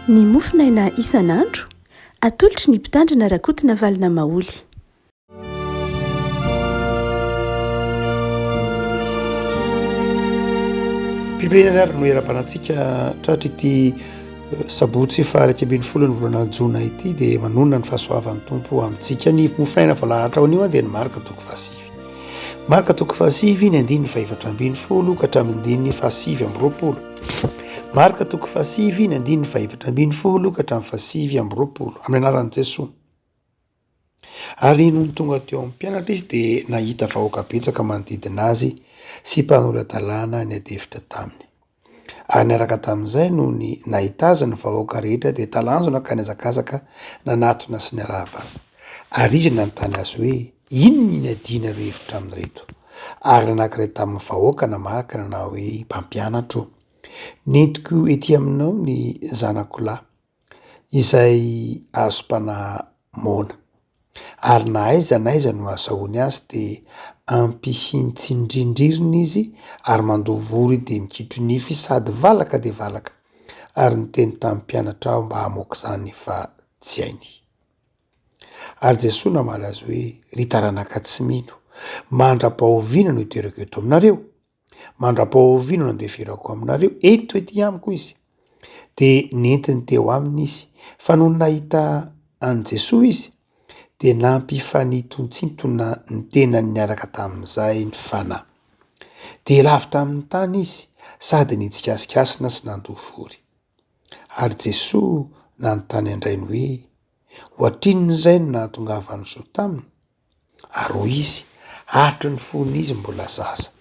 Ny mofinaina isan'andro atolotry ny mpitandrina rakotina valina maoly. Mpivelina avy no era-panantsika tratra ity sabotsy faharaiky ambin'ny folo ny volana jona ity dia manonona ny fahasoavan'ny tompo amintsika. Ny mofinaina voalahatra ao anio dia ny marika toko fahasivy. Marika toko fahasivy ny andininy fahaefatra ambin'ny folo ka hatramin'ny andininy fahasivy amby roapolo. Marika toko fahasivy ny andininy fahaefatra ambin'ny folo ka hatramin'ny fahasivy amby roapolo amin'ny anaran'i Jesosy. Ary noho ny tonga teo amin'ny mpianatra izy dia nahita vahoaka betsaka manodidina azy sy mpanoratan-dalàna ny adefitra taminy. Ary niaraka tamin'izay no ny nahita azy ny vahoaka rehetra dia talanjona ka niazakazaka nanatona sy niarahaba azy. Ary izy nanontany azy hoe inona ny adiana ireo hevitra amin'ireto? Ary nanankiray tamin'ny vahoaka namarika nanao hoe mpampianatro, nentiko ety aminao ny zanako lahy izay azom-panahy mona. Ary na aiza no azahoany azy dia ampihitsindrindririny izy ary mandovory dia mikitro nify sady valaka dia valaka. Ary niteny tamin'ny mpianatra aho mba hamoaka izany fa tsy hainy. Ary Jesosy namaly azy hoe ry taranaka tsy mino, mandra-pahoviana no iterako eto aminareo, mandra-pahoviana no andeferako aminareo eto ety amiko izy. Dia nentiny teo aminy izy fa no nahita an' Jesosy izy dia nampifanitonsintona ny tenany niaraka tamin'izay ny fanahy. Dia lavy tamin'ny tany izy sady nitsikasakasina sy nandovory. Ary Jesosy nanontany andrainy hoe hoatrinony izay no nahatongavany zo taminy? Ary hoy izy hatry ny fony izy mbola zaza.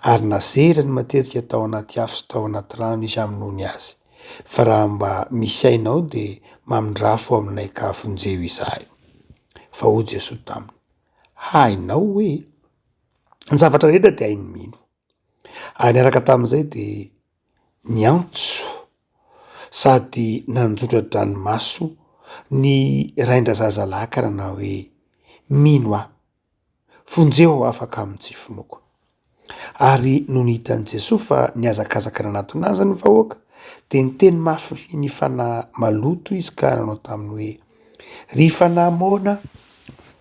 Ary nazerany matetika tao anaty afo sy tao anaty rano izy amin'ony azy. Fa raha mba misy ainao dia mamindrafo aminay ka afonjeo izahay. Fa hoy Jesosy taminy, hainao hoe ny zavatra rehetra dia hainy mino. Ary niaraka tamin'izay dia niantso sady nanjotra-dranomaso ny raindra zazalahy ka nanao hoe mino aho, fonjeo aho afaka amin'ny tsy finoko. Ary no nihitan'i Jesosy fa niazakazaka nanatona azy ny vahoaka dia niteny mafy ny fanahy maloto izy ka nanao taminy hoe ry fanahy mona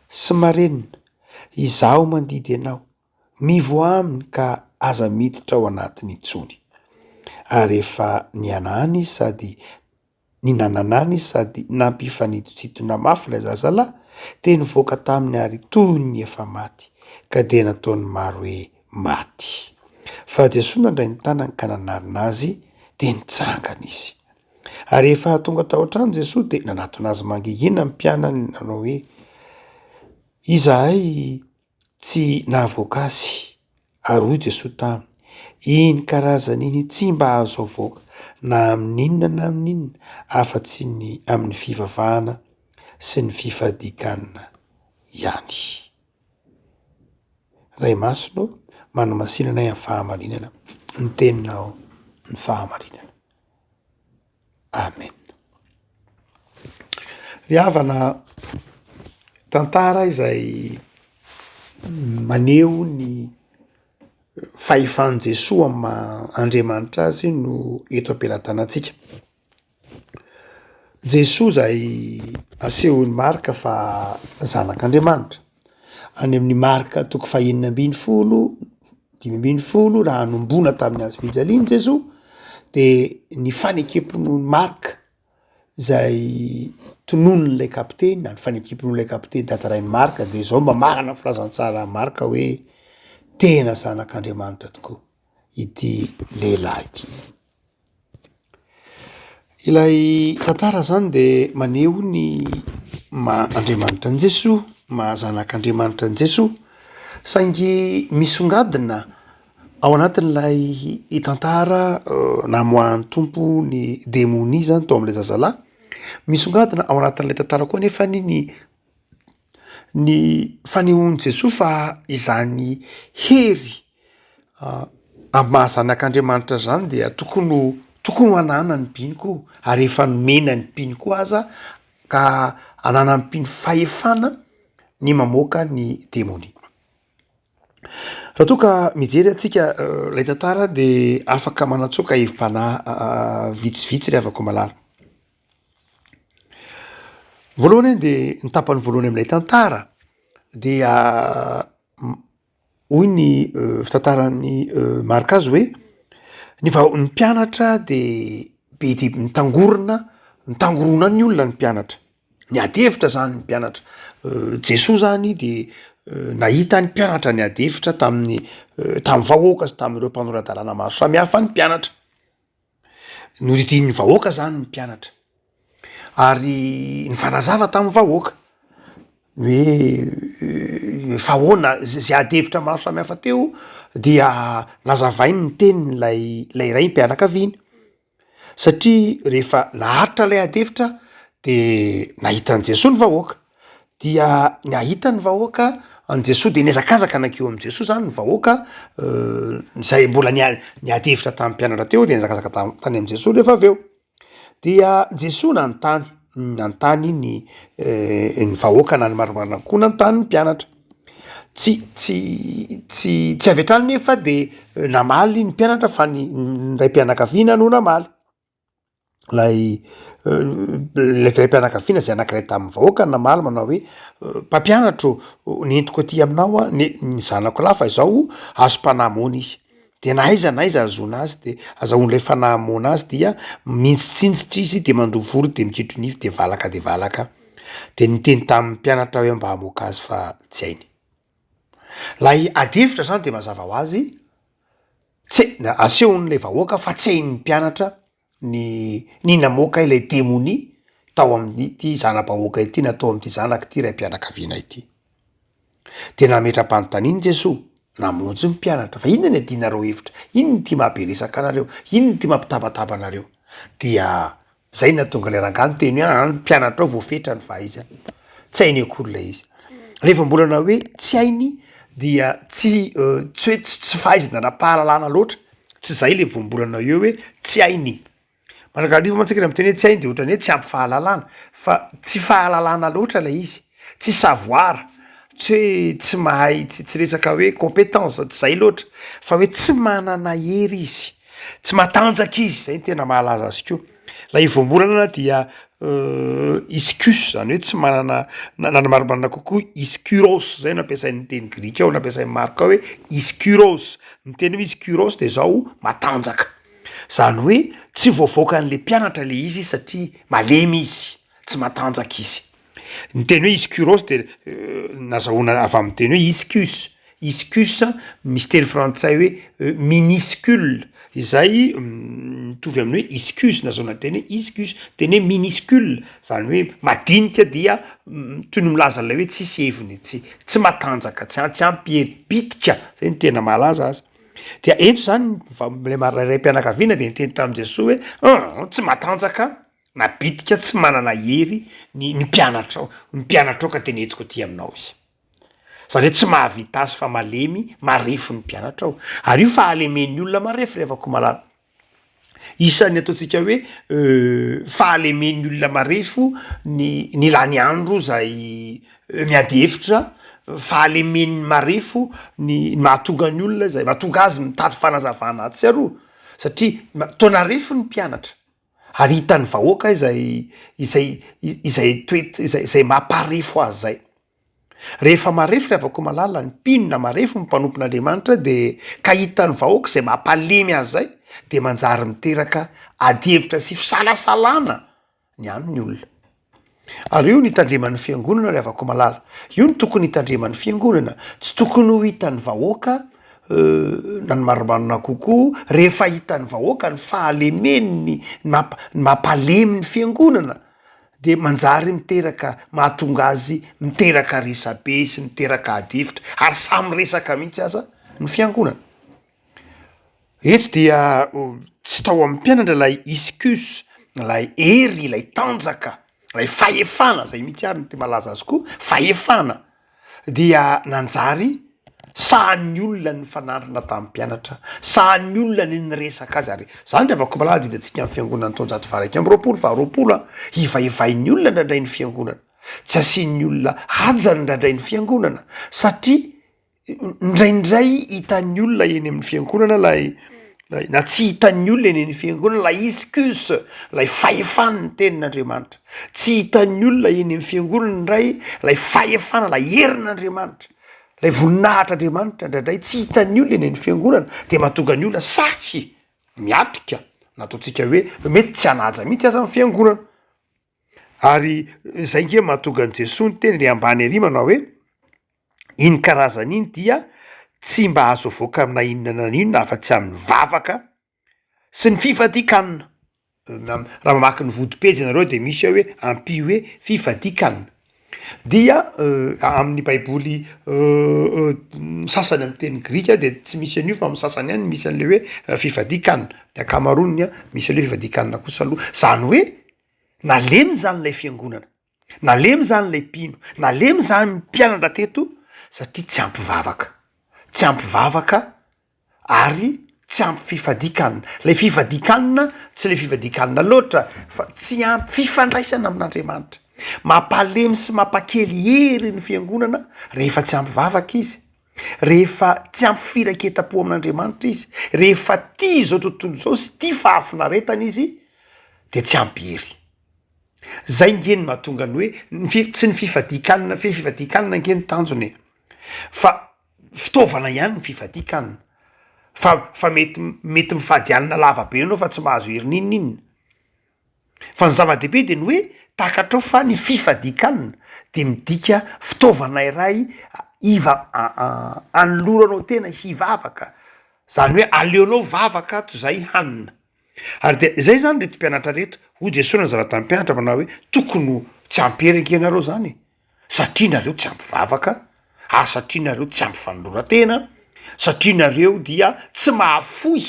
sy marenina, izaho mandidy ianao, mivoa aminy ka aza miditra ao anatiny intsony. Ary efa nianany izy sady ninananany izy sady nampifanitositona mafy ilay zazalahy dia nivoaka taminy ary toy ny efa maty ka dia nataony maro hoe maty. Fa Jesosy nandray ny tanany ka nanarina azy dia nitsangana izy. Ary efa tonga tao an-trano Jesosy dia nanatona azy mangingina ny mpianany nanao hoe izahay tsy nahavoaka azy. Ary hoy Jesosy taminy, iny karazany iny tsy mba azo avoaka na amin'inona na amin'inona afa-tsy ny amin'ny fivavahana sy ny fifadikanana ihany. Ray masino, manamasinanay amin'ny fahamarinana, ny teninao ny fahamarinana. Amen. Ry havana, tantara izay maneho ny fahefan'i Jesosy amin'ny Andriamanitra azy no eto am-pelatanantsika. Jesosy izay asehony marika fa zanak'Andriamanitra. Any amin'ny marika toko fahaenina ambin'ny folo, dimy ambin'ny folo raha nombona tamin'ny hazo fijaliany Jesosy dia ny fanekepony marika izay tononon'ilay kapiteny na ny fanekepon'ilay kapiteny tantarainy marika dia izao mba marana filazantsara marika hoe tena zanak'Andriamanitra tokoa ity lehilahy ity. Ilay tantara zany dia maneho ny Andriamanitra ny Jesosy, zanak'Andriamanitra ny Jesosy, saingy misongadina ao anatin'ilay tantara namoahan'ny tompo ny demonia zany tao amin'ilay zazalahy. Misongadina ao anatin'ilay tantara koa nefa ny fanehoan'i Jesosy fa izany hery amin'ny mahazanak'Andriamanitra zany dia tokony ho anana ny mpino ary efa nomena ny mpino koa aza ka anana ny mpino fahefana ny mamoaka ny demonia. raha toa ka mijery atsika lay tantara de afaka manatsoaka hevim-panahy vitsivitsy ry avako malala. Voalohany de ny tapany voalohany am'ilay tantara dia hoy ny fitantaran'ny marika azy hoe ny mpianatra de be de nitangorona ny olona ny mpianatra, niadevitra zany ny mpianatra. Jesoa zany de nahita ny mpianatra niadevitra tamin'ny vahoaka sy tamin'ireo mpanoran-dalàna maro samihafa ny mpianatra, noridin'ny vahoaka zany ny mpianatra ary ny fanazava tamin'ny vahoaka hoe fa ahoana zay adevitra maro samihafa teo dia nazavainy ny teniny lay ray mpianakaviana satria rehefa naharitra lay adevitra de nahitan'i Jesoa ny vahoaka, dia nahita ny vahoaka an' Jesoa de niazakazaka nakeo am' Jesoa zany ny vahoaka zay mbola niadevitra tamin'ny mpianatra teo de niazakazaka tany am' Jesoa rehefa avy eo. Dia Jesoa nanontany ny vahoaka na ny marimarina koa nanontany ny mpianatra. Tsy avy hatrany nefa de namaly ny mpianatra fa ny ray mpianakaviana no namaly. Lay ray mpianakaviana zay anankiray tamin'ny vahoaka namaly manao hoe mpampianatro nentiko aty aminao a ny zanako lahy fa izao azo mpanamoana izy. De naiza azahoana azy de azahoan'lay fanamoana azy dia mintsitsintsitra izy de mandovory de mikitro nify de valaka de niteny tamin'ny mpianatra hoe mba hamoaka azy fa tsy hainy. Lay adevitra zany de mazava ho azy asehon'lay vahoaka fa tsy hain'ny mpianatra ny namoaka ilay démonie tao amin'ity zana-bahoaka ity natao amin'ity zanaka ity ray mpianakaviana ity. De nametra-panontaniany Jesoa namonjy ny mpianatra fa inona ny adinareo hevitra, inona ty mahaberesaka anareo, inona ty mampitabataba anareo. Dia zay natonga le rangano teny hoe mpianatra ao voafetra ny fahaizany, tsy hainy akory lay izy. Rehefa mbolana hoe tsy hainy dia tsy hoe tsy fahaizana ra-pahalalana loatra, tsy zay le voambolana eo hoe tsy hainy. Manakarivo mantsika raha miteny hoe tsy hainy de ohatrany hoe tsy ampy fahalalana fa tsy fahalalana loatra lay izy, tsy savoir, tsy hoe tsy mahay tsy resaka hoe compétence tsy zay loatra fa hoe tsy manana hery izy, tsy matanjaka izy, zay ny tena mahalaza azy koa. Lay voambolana dia iscus zany hoe tsy manana na ny marimarina kokoa iscuros zay no ampiasain'ny teny grika ao, nampiasain'ny marika hoe iscuros, miteny hoe iscuros de zao matanjaka. Zany hoe tsy voavoaka an'le mpianatra le izy satria malemy izy, tsy matanjaka izy. Ny teny hoe iscuros de nazahoana avy amin'ny teny hoe iscus misy teny frantsay hoe minuscule, izay mitovy amin'ny hoe iscus nazahoana teny hoe iscus, teny hoe minuscule zany hoe madinika dia toy ny milaza an'ilay hoe tsisy heviny, tsy matanjaka, tsy ampy hery, bitika, zay ny tena mahalaza azy. Dia eto zany ray mpianakaviana de niteny tamin'i Jesoa hoe tsy matanjaka na bitika, tsy manana hery ny mpianatra ao ka tenentiko aty aminao izy. Zany hoe tsy mahavita azy fa malemy marefo ny mpianatra ao. Ary io fahalemen'ny olona marefo revako malala. Isan'ny ataontsika hoe fahalemen'ny olona marefo ny lany andro zay miadevitra, fahalemen'ny marefo ny mahatonga ny olona zay mahatonga azy mitady fanazavana aty sy aroa satria taona refo ny mpianatra ary hitan'ny vahoaka izay mamparefo azy zay. Rehefa marefo rehavako malala ny mpinona marefo mpanompon'Andriamanitra de ka hitan'ny vahoaka zay mampalemy azy zay de manjary miteraka adevitra sy fisalasalana ny amin'ny olona. Ary io nitandreman'ny fiangonana rehavako malala, io ny tokony hitandreman'ny fiangonana, tsy tokony ho hitan'ny vahoaka na ny marimarina kokoa rehefa hitan'ny vahoaka ny fahalemeny ny mampalemy ny fiangonana de manjary miteraka mahatonga azy miteraka resabe sy miteraka adevitra ary samy resaka mihitsy aza ny fiangonana. Eto dia tsy tao amin'ny mpianatra lay iscus, lay hery, lay tanjaka, lay fahefana zay mihitsy ary ny malaza azy koa, fahefana dia nanjary sahan'ny olona ny fanandrina tamin'ny mpianatra, sahan'ny olona ny resaka azy. Ary zany rehavako malala didantsika amin'ny fiangonana taonjato varaika amby roapolo fa roapolo ivahivahin'ny olona ndrandray ny fiangonana, tsy asian'ny olona haja ny ndrandray ny fiangonana satria ndraindray hitan'ny olona eny amin'ny fiangonana lay na tsy hitan'ny olona eny amin'ny fiangonana lay excuse lay fahefana ny tenin'andriamanitra, tsy hitan'ny olona eny amin'ny fiangonana ndray lay fahefana lay herin'andriamanitra, lay voninahitr'andriamanitra ndraindray tsy hitan'ny olona eny amin'ny fiangonana de mahatonga ny olona saky miatrika nataontsika hoe mety tsy hanaja mihitsy aza ny fiangonana. Ary zay nge mahatonga an' Jesosy ny teny le ambany ary manao hoe iny karazana iny dia tsy mba azo avoaka amina inona na inona afa-tsy amin'ny vavaka sy ny fifadikanina. Raha mamaky ny vodipejy ianareo de misy hoe ampy hoe fifadikanina dia amin'ny baiboly sasany amin'ny teny grika de tsy misy an'io fa amin'ny sasany ihany misy an'le hoe fifadikanina, ny akamaroniny misy an'le fifadikanina kosa aloha, zany hoe nalemy zany lay fiangonana, nalemy zany lay mpino, nalemy zany mpianatra teto satria tsy ampivavaka, tsy ampivavaka ary tsy ampy fifadikanina. Lay fifadikanina tsy le fifadikanina loatra fa tsy ampy fifandraisana amin'Andriamanitra, mampalemy sy mampakely hery ny fiangonana rehefa tsy ampivavaka izy, rehefa tsy ampy firaketam-po amin'Andriamanitra izy, rehefa tia zao tontolo zao sy tia fahafinaretana izy de tsy ampy hery. Zay ngeny mahatonga ny hoe tsy ny fifadikanina fifadikanina nge ny tanjony fa fitaovana ihany ny fifadikanina fa mety mifady alina lavabe anao fa tsy mahazo herin'inona. Fa ny zava-dehibe de ny hoe takatrao fa ny fifadikanina de midika fitaovana iray anoloranao tena hivavaka, zany hoe aleonao vavaka toy zay hanina. Ary de zay zany reto mpianatra reto ho Jesosy ny zavatra mpianatra manao hoe tokony tsy amperika ianareo zany satria nareo tsy ampivavaka, satria nareo tsy ampy fanolora-tena, satria nareo dia tsy mahafoy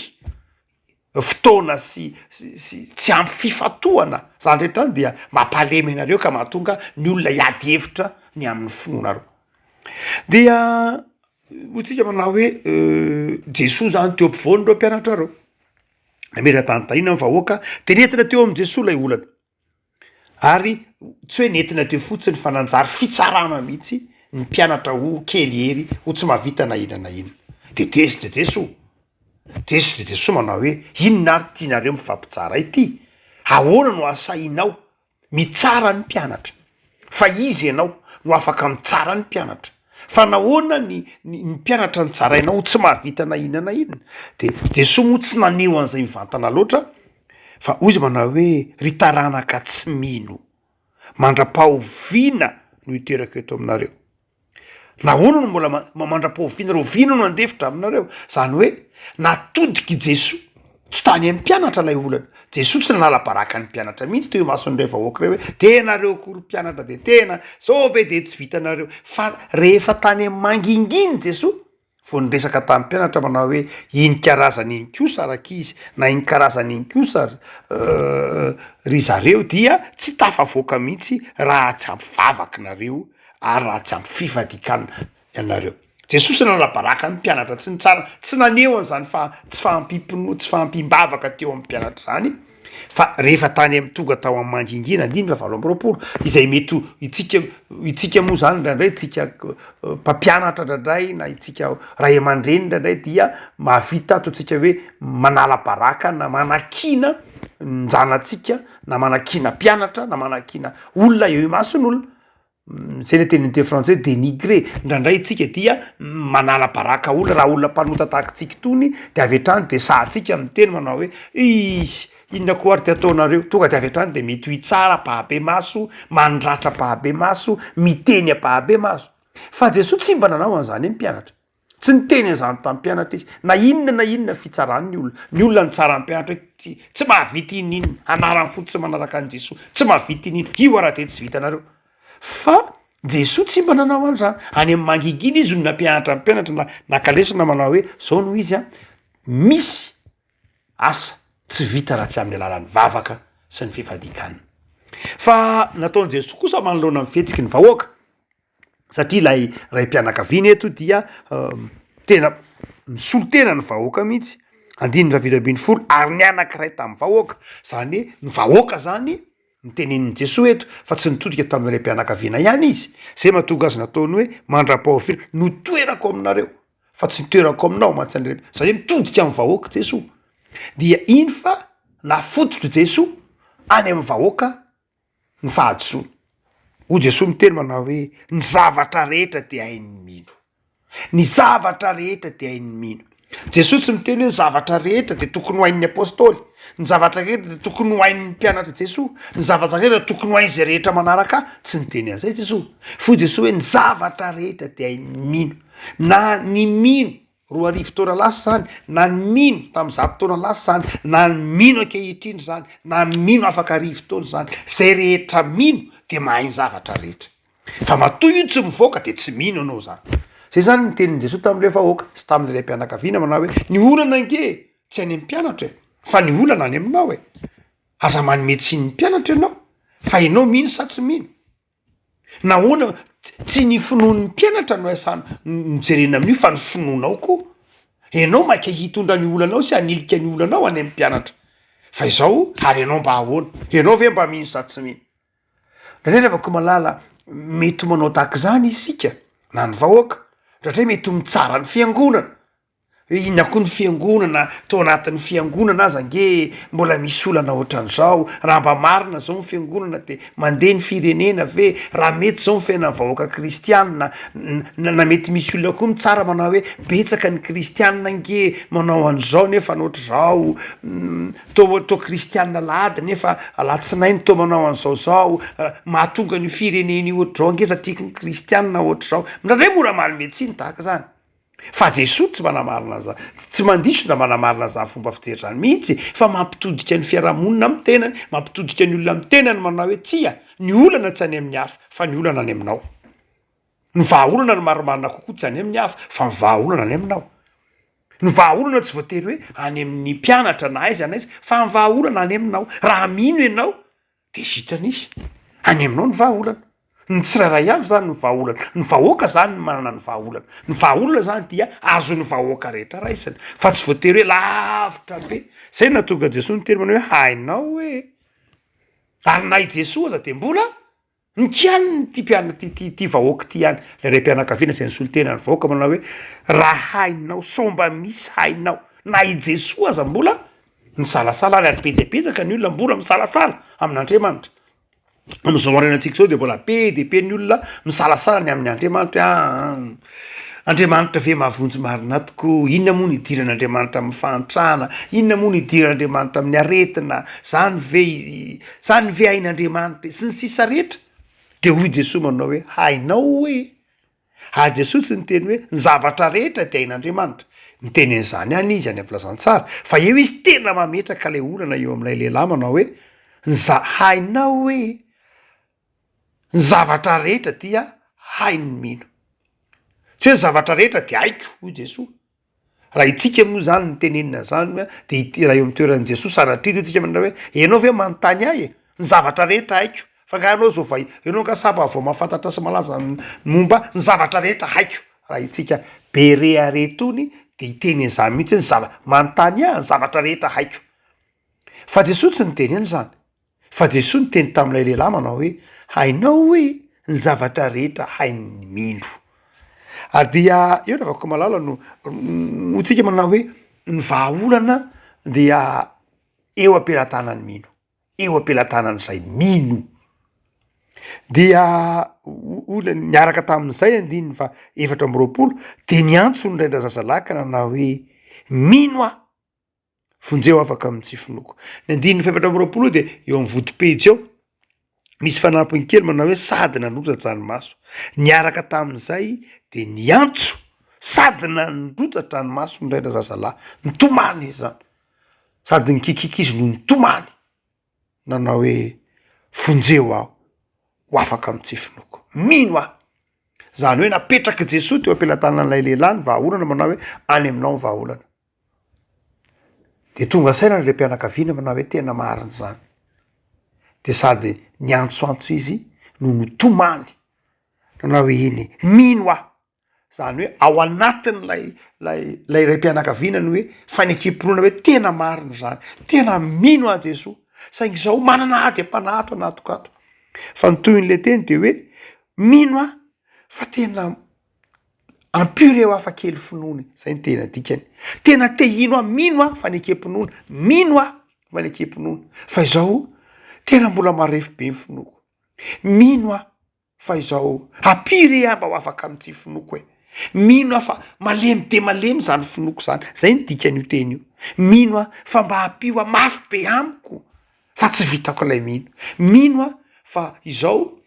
fotoana sy tsy ampy fifatohana, zany rehetra any dia mampalemy anareo ka mahatonga ny olona hiady hevitra ny amin'ny finoanareo. Dia hotsika manao hoe Jesosy zany teo ampovoany reo mpianatra reo nameram-panontaniana amin'ny vahoaka de nentina teo am' Jesosy lay olana ary tsy hoe nentina teo fotsiny fa nanjary fitsarana mihitsy ny mpianatra ho kely hery ho tsy mahavita na inona na inona. De tezitra Jesosy manao hoe inona ary tianareo mifampitsara ity, ahoana no asainao mitsara ny mpianatra fa izy ianao no afaka mitsara ny mpianatra, fa nahoana ny mpianatra ny tsarainao ho tsy mahavita na inona na inona. De Jesosy moa tsy naneo an'izay mivantana loatra fa hoy izy manao hoe ry taranaka tsy mino mandra-pahoviana no hiterako eto aminareo. Nahoana no mbola mandra-pahoviana reo vino no andefitra aminareo, zany hoe natodiky Jesosy tsy tany amin'ny mpianatra lay olana. Jesosy tsy nanala-baraka ny mpianatra mihitsy teo imason'ndray vahoaka reo hoe tenareo kory mpianatra de tena zao ve de tsy vitanareo, fa rehefa tany amin'ny manginginy Jesosy vo nyresaka tamin'ny mpianatra manao hoe iny karazany iny kosa araka izy na iny karazany iny kosa ry zareo dia tsy tafavoaka mihitsy raha tsy ampivavaky nareo ary raha tsy ampy fifadikanina ianareo. Jesosy nanala-baraka ny mpianatra tsy nitsara, tsy naneo an'zany fa tsy fahampimbavaka teo amin'ny mpianatra zany, fa rehefa tany amin'ny tonga tao amin'ny mangingina 5:20 izay mety itsika moa zany ndraindray itsika mpampianatra ndraindray na itsika ray aman-dreny ndraindray dia mahavita ataontsika hoe manala-baraka na manakina njanatsika na manakina mpianatra na manakina olona eo imason'olona. Zay le teny teny frantsay dénigré, ndraindray itsika dia manala-baraka olona raha olona mpanota tahakitsika tony de avy hatrany de sahatsika amin'ny teny manao hoe inona koa ary ty ataonareo, tonga de avy hatrany de mety ho itsara pahabe maso, mandratra pahabe maso, miteny pahabe maso. Fa Jesosy tsy mba nanao an'zany amin'ny mpianatra, tsy niteny an'zany tamin'ny mpianatra izy, na inona fitsarany ny olona ny tsara mpianatra hoe tsy mahavita inina anarany fotsy tsy manaraka an' Jesosy, tsy mahavita inina io ara de tsy vitanareo. Fa Jesosy tsy mba nanao an'zany, any amin'ny mangingina izy no nampianatra ny mpianatra nakalesona manao hoe zao no izy misy asa tsy vita raha tsy amin'ny alalan'ny vavaka sy ny fifadikanina. Fa nataon'i Jesosy kosa manoloana amin'ny fihetsiky ny vahoaka satria lay ray mpianakaviana eto dia tena misolo tena ny vahoaka mihitsy 5:20 ary ny anankiray tamin'ny vahoaka, zany hoe ny vahoaka zany nytenenin' Jesosy eto fa tsy nitodika tamin'irey mpianakaviana ihany izy zay mahatonga azy nataony hoe mandra-paofina no toerako aminareo fa tsy nitoerako aminao mantsy zany hoe mitodika amin'ny vahoaka Jesosy dia iny fa nafototro Jesosy any amin'ny vahoaka ny fahadisoana. Ho Jesosy miteny manao hoe ny zavatra rehetra de hainy mino, ny zavatra rehetra de hainy mino. Jesosy tsy miteny hoe zavatra rehetra de tokony ho hain'ny apôstôly, ny zavatra rehetra de tokony ho hain'ny mpianatra Jesosy, ny zavatra rehetra tokony ho hain'izay rehetra manaraka tsy niteny an'izay Jesosy. Fo Jesosy hoe ny zavatra rehetra de hainy mino, na ny mino 2000 taona lasa zany, na ny mino tamin'ny 100 taona lasa zany, na ny mino ankehitriny zany, na mino afaka 1000 taona zany, zay rehetra mino de mahay ny zavatra rehetra. Fa matoa io tsy mivoaka de tsy mino anao zany. Zay zany nitenin' Jesosy tam'le vahoaka sy tamin'ilay mpianakaviana manao hoe ny olana ange tsy any mpianatra fa ny olana any aminao aza manome tsy ny mpianatra ianao fa ianao mino sa tsy mino. Nahoana tsy ny finoan'ny mpianatra no asana mijerena amin'io fa ny finoanao koa. Ianao maika hitondra ny olanao sy hanilika ny olanao any amin'ny mpianatra. Fa izao ary ianao mba ahoana? Ianao ve mba mino sa tsy mino? Ndraindray rehefa malala mety manao tahak'izany isika na ny vahoaka. Ndraindray mety mitsara ny fiangonana. Hoe inona koa ny fiangonana, tao anatin'ny fiangonana aza ange mbola misy olana ohatran'izao, raha mba marina zao ny fiangonana de mandeha ny firenena ve, raha mety zao ny fiainan'ny vahoaka kristianina, na mety misy olona koa mitsara manao hoe betsaka ny kristianina ange manao an'izao nefa nohatr'izao, to kristianina lahady nefa alatsinainy to manao an'izao mahatonga ny fireneny ohatr'izao ange satria ny kristianina ohatr'izao. Ndraindray mora manome tsiny tahaka zany. Fa Jesosy tsy manamarina za, tsy mandiso na manamarina za fomba fijery zany mihitsy, fa mampitodika ny fiarahamonina amin'ny tenany, mampitodika ny olona amin'ny tenany manao hoe tsia, ny olana tsy any amin'ny hafa fa ny olana any aminao. Ny vahaolana ny marimarina kokoa tsy any amin'ny hafa fa ny vahaolana any aminao. Ny vahaolana tsy voatery hoe any amin'ny mpianatra na aiza na aiza fa ny vahaolana any aminao. Raha mino ianao de zitanisy any aminao ny vahaolana. Ny tsirairay avy zany ny vahaolana. Ny vahoaka zany ny manana ny vahaolana. Ny vahaolana zany dia azon'ny vahoaka rehetra raisina fa tsy voatery hoe lavitra be. Zay natonga Jesosy niteny manao hoe hainao hoe ary na i Jesosy aza de mbola nikianiny ty vahoaka ty ihany. Le ray mpianakaviana zay nisolo tena ny vahoaka manao hoe raha hainao sao mba misy hainao na i Jesosy aza mbola misalasala ary betsabetsaka ny olona mbola misalasala amin'Andriamanitra. Am'izao arenantsika zao de mbola be de be ny olona misalasala ny amin'ny Andriamanitra. Andriamanitra ve mahavonjy marina tokoa, inona moa ny idiran'Andriamanitra amin'ny fahantrana, inona moa ny idiran'Andriamanitra amin'ny aretina, zany ve hain'Andriamanitra sy ny sisa rehetra. De hoy Jesosy manao hoe hainao hoe. Ary Jesosy tsy niteny hoe ny zavatra rehetra de hain'Andriamanitra. Niteny an'izany ihany izy any amin'ny filazantsara. Fa eo izy tena mametraka lay olana eo amin'ilay lehilahy manao hoe hainao hoe ny zavatra rehetra dia hainy mino. Tsy hoe ny zavatra rehetra de haiko hoy Jesosy. Raha itsika moa zany nitenenina zany de raha eo amin'ny toeran'i Jesosy sanatridy itsika manao hoe ianao ve manontany ahy ny zavatra rehetra haiko fa nga anao zao va ianao ka saba vao mahafantatra sy malaza momba ny zavatra rehetra haiko. Raha itsika berea retony de hiteny an'izany mihitsy ny manontany ahy ny zavatra rehetra haiko. Fa Jesosy tsy niteny an'izany. Fa Jesosy niteny tamin'ilay lehilahy manao hoe hainao hoe ny zavatra rehetra hainy mino. Ary dia eo ny avako malala no tsika manao hoe ny vahaolana dia eo ampelantanany mino, eo ampelantanan'izay mino. Dia niaraka tamin'izay 420 de niantso ny indray zazalahy ka nanao hoe mino aho vonjeo afaka amin'ny tsifinoko. Ny 420 de eo amin'ny vodipejy eo misy fanampiny kely manao hoe sady nandrotsatra ranomaso. Niaraka tamin'izay de niantso sady nandrotsatra ranomaso ny indray zazalahy, nitomany izy zany. Sady nikikika izy no nitomany. Nanao hoe vonjeo aho ho afaka amin'ny tsifinoko. Mino aho. Zany hoe napetraka Jesosy teo ampelantanan'ilay lehilahy ny vahaolana manao hoe any aminao ny vahaolana. De tonga saina le mpianakaviana manao hoe tena marina zany. De sady niantsoantso izy no nitomany. Nanao hoe iny mino aho. Zany hoe ao anatiny lay ray mpianakaviana ny hoe fanekempinoana hoe tena marina zany. Tena mino a Jesosy. saingy zao manana ady ampanato anatokato fa nytoyn'le teny de hoe mino a fa tena ampure eo afa kely finoany zay ny tena dikany tena te ino a mino a fa nekempinoana mino a fa nekempinoana fa izao tena mbola marefy be ny finoko mino a fa izao ampire a mba ho afaka am'ty finoko hoe mino a fa malemy de malemy zany finoko zany zay ny dikany io teny io mino a fa mba hampio a mafy be amiko fa tsy vitako ilay mino a fa izao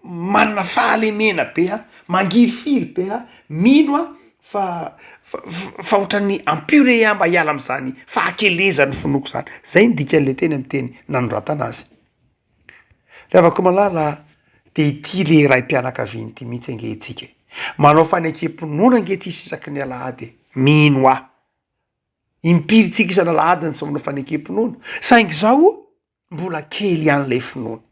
manana fahalemena be a mangirifiry be a mino a fa ohatran'ny ampure a mba hiala am'zany fahakelezany finoko zany zay ny dikan'le teny amy teny nanoratana azy le avako malala de ity le raim-pianakaviany ty mihitsy angetsika manao fanekempinoana ange tsisy isaky ny alahady mino a impiritsika isana alahadiny sy manao fanekempinoana saingy zao mbola kely an'lay finoana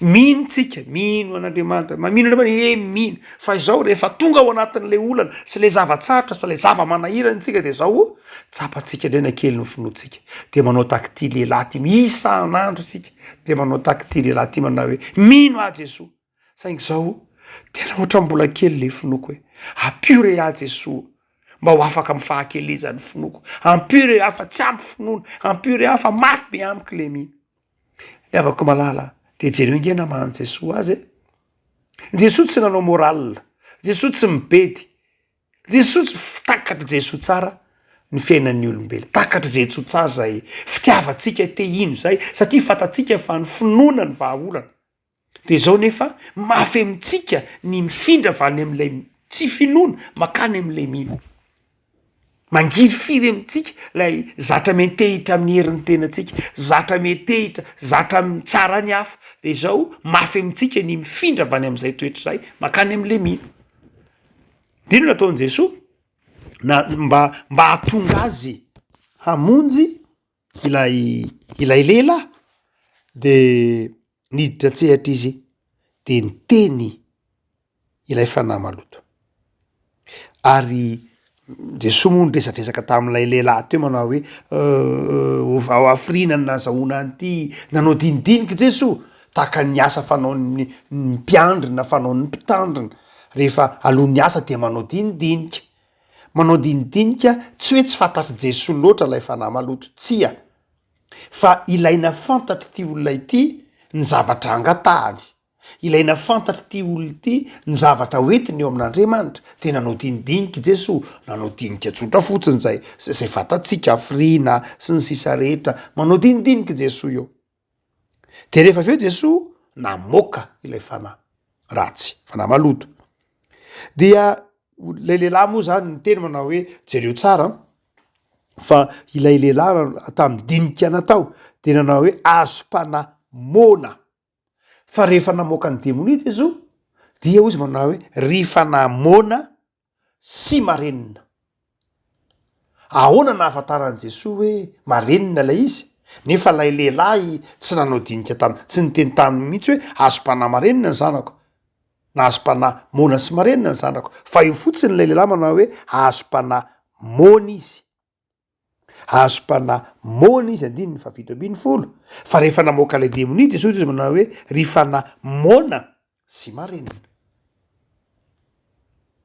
mino tsika mino an'Andriamanitra mamino Andriamanitra mino fa izao rehefa tonga ao anatin'le olana sy le zavatsarotra sy le zava-manahirany tsika de zao tsapatsika ndraina kely no finoatsika de manao taky ty lehilahy ty isan'andro tsika de manao taky ty lehilahy ty manao hoe mino a Jesoa saingy zao tena ohatra mbola kely le finoko hoe ampure a Jesoa mba ho afaka amy fahakelezany finoko ampure a fa tsy ampy finoana ampure a fa mafy be amiko le mino le avako malala de jereo inge namany Jesoa azy Jesoa tsy nanao moral Jesoa tsy mibedy Jesoa tsy takatry Jesoa tsara ny fiainan'ny olombelo takatry Jesoa tsara zay fitiavatsika te ino zay satria fatatsika fa ny finoana ny vahaolana de zao nefa mafy amitsika ny mifindra avany am'ilay tsy finoana makany am'lay mino mangirifiry amitsika lay zatra metehitra amin'ny herin'ny tenatsika zatra metehitra zatra tsara ny hafa de zao mafy amitsika ny mifindra avany am'izay toetra zay makany am'le mino dino nataony Jesoa na mba hatonga azy hamonjy ilay lela de niditra tsehatra izy de niteny ilay fanahy maloto ary Jesoa moa nresadresaka tam'ilay lehilahy teo manao hoe ao afrina ny nazahoana an'ity nanao dinidiniky Jesoa taka ny asa fanaon'ny mpiandrina fanaon'ny mpitandrina rehefa alohan'ny asa de manao dinidinika tsy hoe tsy fantatry Jesoa loatra lay fanahy maloto tsia fa ilaina fantatry ty olona ity ny zavatra angatahany ilaina fantatry ty olona ity ny zavatra hoentiny eo amin'Andriamanitra de nanao dinidiniky Jesoa nanao dinika tsotra fotsiny zay fatatsika afrina sy ny sisa rehetra manao dinidiniky Jesoa eo de rehefa aveo Jesoa namoaka ilay fanahy ratsy fanahy maloto dia lay lehilahy moa zany ny teny manao hoe jereo tsara fa ilay lehilahy tamy dinika natao de nanao hoe azo-panahy mona fa rehefa namoaka ny demonia Jesoa dia izy manao hoe ry fanahy mona sy marenina ahoana nahafantaran' Jesoa hoe marenina lay izy nefa lay lehilahy tsy nanao dinika tsy niteny taminy mihitsy hoe azo-panahy marenina ny zanako na azo-panahy mona sy marenina ny zanako fa io fotsiny lay lehilahy manao hoe azo-panahy mona izy azo-panahy mona izy andiny ny fafito ambin'ny folo fa rehefa namoaka lay demonia Jesoa izy manao hoe ry fanahy mona sy marenina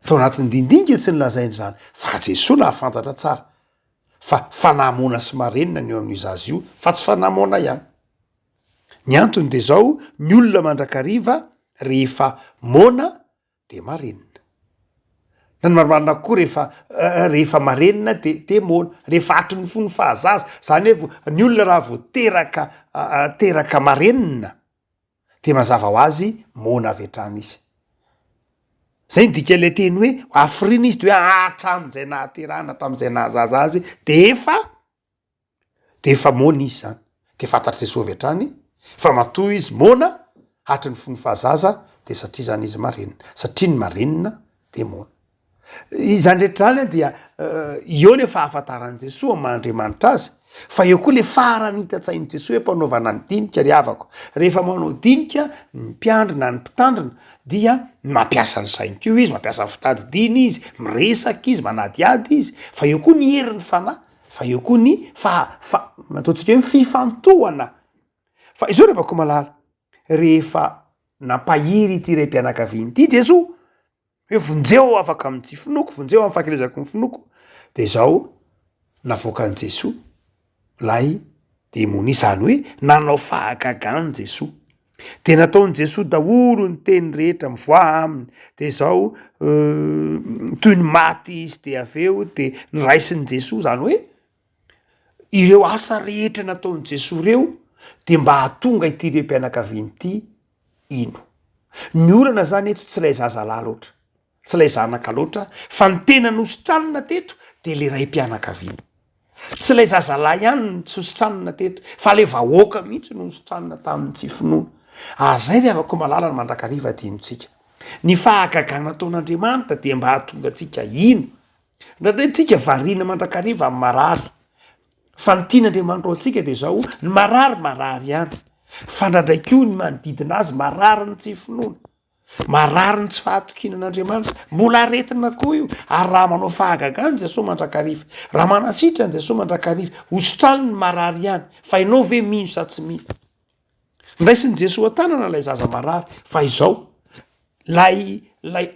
tao anatin'ny dindinika tsy nylazainy zany fa Jesoa nahafantatra tsara fa fanahy mona sy marenina ny eo amin'io zazy io fa tsy fanahy mona ihany ny antony de zao ny olona mandrakariva rehefa mona de marenina na ny marimarina kokoa rehefa marenina de mona rehefa atry ny fony fahazaza zany hoe ny olona raha vo teraka marenina de mazava ho azy mona avy hatrany izy zay ndika le teny hoe afrina izy de hoe hatram'izay nahaterahana hatram'izay nahazaza azy de efa mona izy zany de fantatry Jesosy avy hatrany fa matoa izy mona hatry ny fony fahazaza de satria zany izy marenina satria ny marenina de mona izany rehetra zany dia eo le fahafantaran' Jesosy Andriamanitra azy fa eo koa le farany hitatsain'i Jesosy hoe mpanaovana ny dinika ry havako rehefa manao dinika ny mpiandrina ny mpitandrina dia mampiasa ny sainy kio izy mampiasa fitadidiny izy miresaka izy manadiady izy fa eo koa ny herin'ny fanahy fa eo koa ny ataontsika hoe fifantohana fa izao revako malala rehefa nampahiry ity ray mpianakaviany ity Jesoa hoe vonjeo afaka amitsy finoko vonjeo amy fahakelezako ny finoko de zao navoaka an' Jesoa lay demoni zany hoe nanao fahagagany Jesoa de nataony Jesoa daholo ny teny rehetra mivoa aminy de zao toy ny maty izy de aveo de niraisin'ny Jesoa zany hoe ireo asa rehetra nataony Jesoa reo de mba hatonga ity reo mpianakaviany ity ino ny orana zany eto tsy lay zazalahy loatra tsy lay zanaka loatra fa ny tena nositranina teto de le ray mpianakaviany tsy lay zazalahy ihany ny tsy ositranina teto fa le vahoaka mihitsy no nositranina tamin'ny tsy finoana zay le avako malala ny mandrakariva dinontsika ny fahagagana ataon'Andriamanitra de mba hahatonga atsika ino ndraindray tsika variana mandrakariva amin'ny marary fa ny tian'Andriamanitra ao atsika de zao ny marary ihany fa ndraindray koa ny manodidina azy marary ny tsy finoana marary ny tsy fahatokinan'Andriamanitra mbola aretina koa io ary raha manao fahagagany Jesosy mandrakariva raha manasitrany Jesosy mandrakariva hositrany ny marary ihany fa ianao ve mino sa tsy mino ndraisiny Jesosy an-tanana lay zaza marary fa izao lay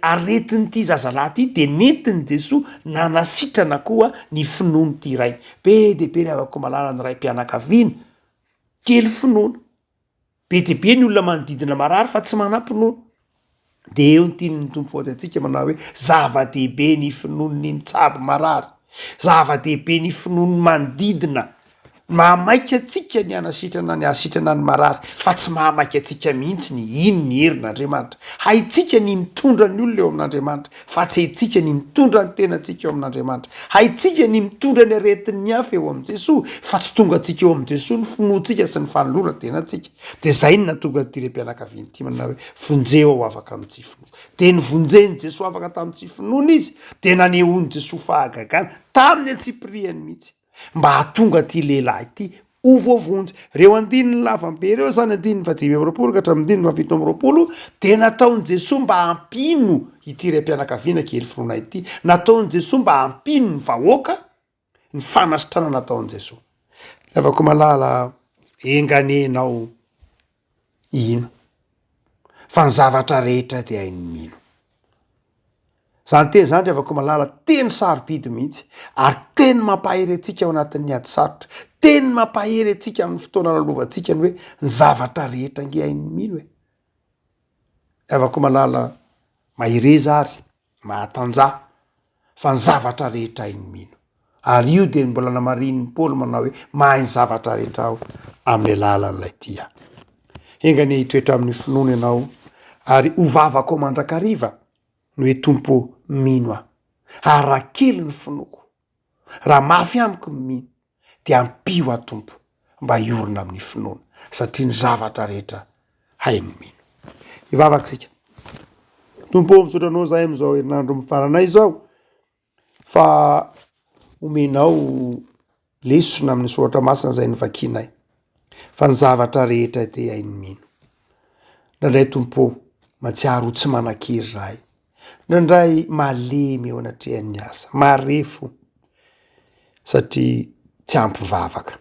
aretin'ity zazalahy ty de nentiny Jesosy nanasitrana koa ny finoany ty ray be de be avako malala ny ray mpianakaviana kely finoana be de be ny olona manodidina marary fa tsy manampinoana de eo ny tian'ny tompo fotsy atsika manao hoe zava-dehibe ny finoany mitsabo marary zava-dehibe ny finoany manodidina mahamaika atsika ny anasitrana ny asitrana ny marary fa tsy mahamaika atsika mihitsy ny ino ny herin'Andriamanitra haitsika ny mitondra ny olona eo amin'Andriamanitra fa tsy haitsika ny mitondra ny tenatsika eo amin'Andriamanitra haitsika ny mitondra ny aretin'ny hafa eo amin'i Jesosy fa tsy tonga atsika eo amin'i Jesosy ny finoantsika sy ny fanoloran-tenatsika de zay ny natonga ty ray mpianakaviany ity manao hoe vonjeo ao afaka amin'ny tsy finoana de ny vonjeny Jesosy afaka tamin'ny tsy finoana izy de nanehoany Jesosy fahagagana tamin'ny antsipiriany mihitsy mba hatonga ty lehilahy ity ovovonjy reo andininy lavam-be reo zany andininy 5 ka hatramin'ny 7 de nataony Jesosy mba hampino ity ray mpianakaviana kely finoana ity nataony Jesosy mba hampino ny vahoaka ny fanasitrana nataony Jesosy lavako malala enganenao ino fa ny zavatra rehetra de hainy mino zany teny zany reavako malala teny sarobidy mihitsy ary teny mampahery atsika ao anatin'ny ady sarotra teny mampahery atsika amin'ny fotoana lalovantsika ny hoe ny zavatra rehetra nge hainy mino hoe avako malala mahireza ary mahatanja fa ny zavatra rehetra hainy mino ary io de mbola namarin'ny Paoly manao hoe mahay ny zavatra rehetra aho amin'ny alalan'ilay tia engany hitoetra amin'ny finoana ianao ary hovavako mandrakariva no hoe tompo mino ary raha kely ny finoko raha mafy amiko mino de ampio tompo mba iorina amin'ny finoana satria ny zavatra rehetra hainy mino ivavaka sika tompo misotranao zahay am'izao herinandro mifaranay zao fa omenao lesona amin'ny soratra masina zay nivakinay fa ny zavatra rehetra de hainy mino ndraindray tompo matsiaro ho tsy manan-kery zahay ndraindray malemy eo anatrehan'ny asa marefo satria tsy ampy vavaka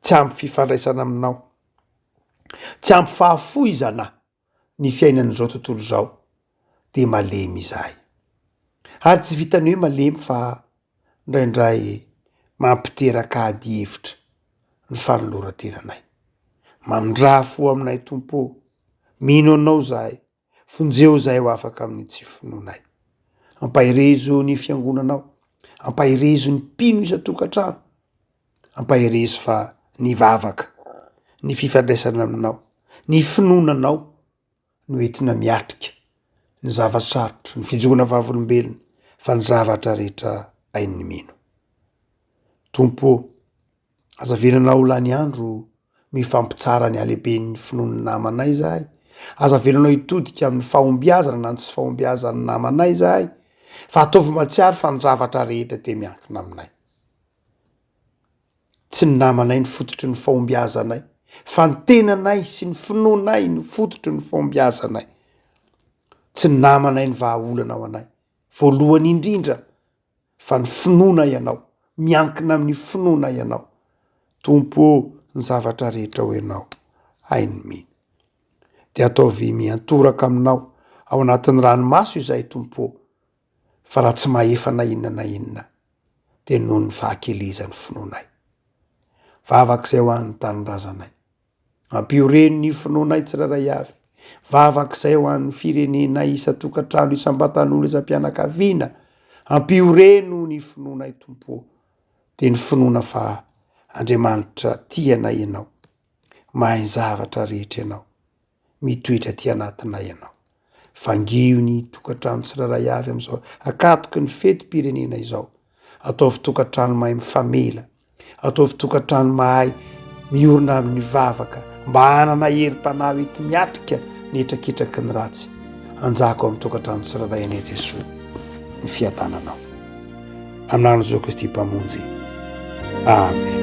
tsy ampy fifandraisana aminao tsy ampy fahafoizana ny fiainan'izao tontolo zao de malemy izahay ary tsy vitany hoe malemy fa ndraindray mampiteraka ady hevitra ny fanoloran-tenanay mamindra fo aminay tompo mino anao zahay fonjeo zahay ho afaka amin'ny tsy finoanay ampahirezo ny fiangonanao ampahirezo ny mpino isa-tokantrano ampahirezo fa ny vavaka ny fifandraisana aminao ny finoananao no entina miatrika ny zava-sarotro ny fijogona vavolombelony fa ny zavatra rehetra hainy mino tompo azavelanao lany andro mifampitsara ny alehiben'ny finoan'ny namanay zahay azavelanao hitodika amin'ny fahombiazana na tsy fahombiazan'ny namanay zahay fa ataovy matsiary fa ny zavatra rehetra de miankina aminay tsy ny namanay ny fototry ny fahombiazanay fa ny tenanay sy ny finoanay ny fototry ny fahombiazanay tsy ny namanay ny vahaolana ao anay voalohany indrindra fa ny finoana ianao miankina amin'ny finoana ianao tompo ny zavatra rehetra ho ianao hainy mihny de ataovy miantoraka aminao ao anatin'ny ranomaso izay tompo fa raha tsy mahefa na inona na inona de noho ny fahakelezany finoanay vavak'izay ho an'ny tanindrazanay ampioreno ny finoanay tsiraray avy vavak'izay ho an'ny firenenay isa-tokantrano isam-batan'olo isam-pianakaviana ampioreno ny finoanay tompo de ny finoana fa Andriamanitra tianay ianao mahay zavatra rehetra ianao mitoetra ty anatinay ianao fangio ny tokantrano tsiraray avy am'izao akatoky ny fetim-pirenena izao ataovy tokantrano mahay mifamela ataovy tokantrano mahay miorina amin'ny vavaka mba hanana herim-panahy ety miatrika ny etraketraky ny ratsy anjako amin'ny tokantrano tsiraray anay Jesosy ny fiadananao amin'an'i Jesosy Kristy mpamonjy amen.